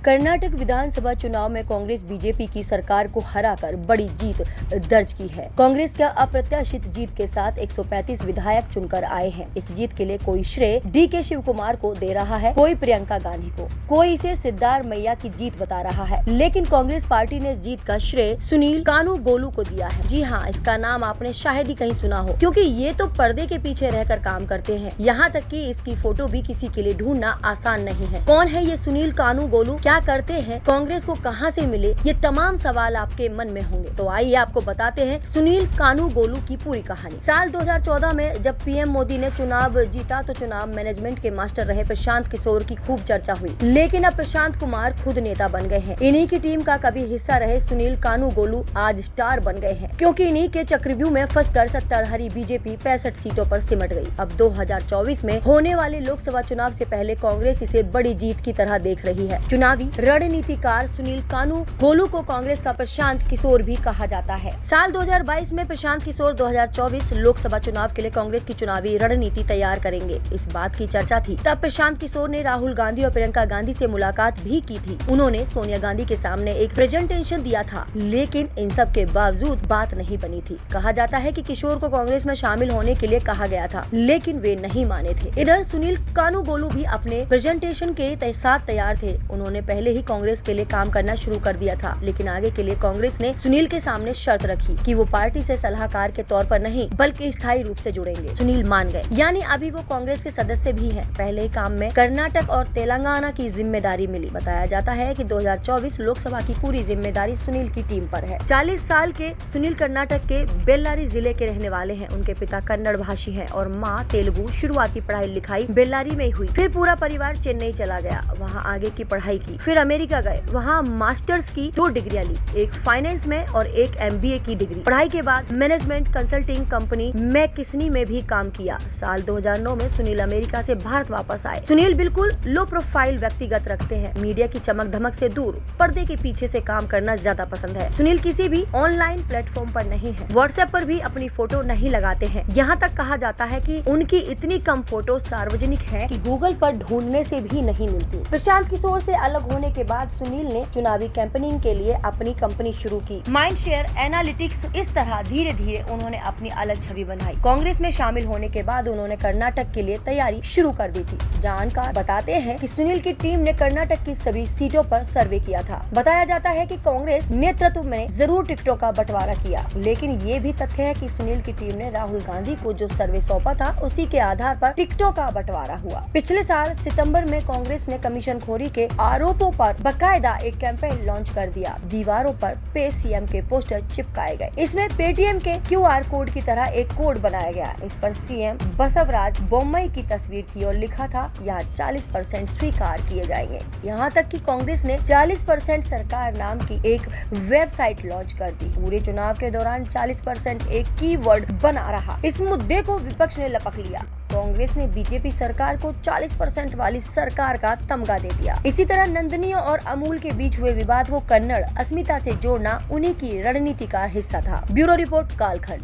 कर्नाटक विधानसभा चुनाव में कांग्रेस बीजेपी की सरकार को हराकर बड़ी जीत दर्ज की है। कांग्रेस का अप्रत्याशित जीत के साथ 135 विधायक चुनकर आए हैं। इस जीत के लिए कोई श्रेय डीके शिव कुमार को दे रहा है, कोई प्रियंका गांधी को, कोई इसे सिद्धार्थ मैया की जीत बता रहा है। लेकिन कांग्रेस पार्टी ने जीत का श्रेय सुनील कानूगोलू को दिया है। जी हाँ, इसका नाम आपने शायद ही कहीं सुना हो, क्योंकि ये तो पर्दे के पीछे रहकर काम करते हैं। यहाँ तक कि इसकी फोटो भी किसी के लिए ढूंढना आसान नहीं है। कौन है ये सुनील कानूगोलू, क्या करते हैं, कांग्रेस को कहां से मिले, ये तमाम सवाल आपके मन में होंगे। तो आइए आपको बताते हैं सुनील कानूगोलू की पूरी कहानी। साल 2014 में जब पीएम मोदी ने चुनाव जीता तो चुनाव मैनेजमेंट के मास्टर रहे प्रशांत किशोर की खूब चर्चा हुई। लेकिन अब प्रशांत कुमार खुद नेता बन गए हैं। इन्हीं की टीम का कभी हिस्सा रहे सुनील कानूगोलू आज स्टार बन गए हैं, क्योंकि इन्हीं के चक्रव्यूह में फंसकर सत्ताधारी बीजेपी 65 सीटों पर सिमट गई। अब 2024 में होने वाले लोकसभा चुनाव से पहले कांग्रेस इसे बड़ी जीत की तरह देख रही है। चुनावी रणनीतिकार सुनील कानूगोलू को कांग्रेस का प्रशांत किशोर भी कहा जाता है। साल 2022 में प्रशांत किशोर 2024 लोकसभा चुनाव के लिए कांग्रेस की चुनावी रणनीति तैयार करेंगे, इस बात की चर्चा थी। तब प्रशांत किशोर ने राहुल गांधी और प्रियंका गांधी से मुलाकात भी की थी। उन्होंने सोनिया गांधी के सामने एक प्रेजेंटेशन दिया था, लेकिन इन सब के बावजूद बात नहीं बनी थी। कहा जाता है कि किशोर को कांग्रेस में शामिल होने के लिए कहा गया था, लेकिन वे नहीं माने थे। इधर सुनील कानूगोलू भी अपने प्रेजेंटेशन के साथ तैयार थे। उन्होंने पहले ही कांग्रेस के लिए काम करना शुरू कर दिया था, लेकिन आगे के लिए कांग्रेस ने सुनील के सामने शर्त रखी कि वो पार्टी से सलाहकार के तौर पर नहीं बल्कि स्थायी रूप से जुड़ेंगे। सुनील मान गए, यानी अभी वो कांग्रेस के सदस्य भी हैं। पहले ही काम में कर्नाटक और तेलंगाना की जिम्मेदारी मिली। बताया जाता है कि 2024 लोकसभा की पूरी जिम्मेदारी सुनील की टीम पर है। 40 साल के सुनील कर्नाटक के बेल्लारी जिले के रहने वाले हैं। उनके पिता कन्नड़ भाषी हैं और माँ तेलुगु। शुरुआती पढ़ाई लिखाई बेल्लारी में हुई। फिर पूरा परिवार चेन्नई चला गया, वहाँ आगे की पढ़ाई की। फिर अमेरिका गए, वहाँ मास्टर्स की 2 डिग्रियां ली, एक फाइनेंस में और एक MBA की डिग्री। पढ़ाई के बाद मैनेजमेंट कंसल्टिंग कंपनी मैकिन्से में भी काम किया। साल 2009 में सुनील अमेरिका से भारत वापस आए। सुनील बिल्कुल लो प्रोफाइल व्यक्तिगत रखते हैं। मीडिया की चमक धमक से दूर पर्दे के पीछे से काम करना ज्यादा पसंद है। सुनील किसी भी ऑनलाइन प्लेटफॉर्म पर नहीं है। व्हाट्सएप पर भी अपनी फोटो नहीं लगाते हैं। यहाँ तक कहा जाता है कि उनकी इतनी कम फोटो सार्वजनिक है कि गूगल पर ढूंढने से भी नहीं मिलती। प्रशांत किशोर से अलग होने के बाद सुनील ने चुनावी कैंपेनिंग के लिए अपनी कंपनी शुरू की, माइंडशेयर एनालिटिक्स। इस तरह धीरे धीरे उन्होंने अपनी अलग छवि बनाई। कांग्रेस में शामिल होने के बाद उन्होंने कर्नाटक के लिए तैयारी शुरू कर दी थी। जानकार बताते हैं कि सुनील की टीम ने कर्नाटक की सभी सीटों पर सर्वे किया था। बताया जाता है कि कांग्रेस नेतृत्व में जरूर टिकटों का बंटवारा किया, लेकिन ये भी तथ्य है कि सुनील की टीम ने राहुल गांधी को जो सर्वे सौंपा था उसी के आधार पर टिकटों का बंटवारा हुआ। पिछले साल सितंबर में कांग्रेस ने कमीशनखोरी के आरोपों पर बकायदा एक कैंपेन लॉन्च कर दिया। दीवारों पर पे सीएम के पोस्टर चिपकाए गए। इसमें पेटीएम के QR कोड की तरह एक कोड बनाया गया। इस पर सीएम बसवराज बोम्मई की तस्वीर थी और लिखा था यहाँ 40% स्वीकार किए जाएंगे। यहाँ तक कि कांग्रेस ने 40% सरकार नाम की एक वेबसाइट लॉन्च कर दी। पूरे चुनाव के दौरान 40% एक कीवर्ड बना रहा। इस मुद्दे को विपक्ष ने लपक लिया। कांग्रेस ने बीजेपी सरकार को 40% वाली सरकार का तमगा दे दिया। इसी तरह नंदनी और अमूल के बीच हुए विवाद को कन्नड़ अस्मिता से जोड़ना उन्हीं की रणनीति का हिस्सा था। ब्यूरो रिपोर्ट कालखंड।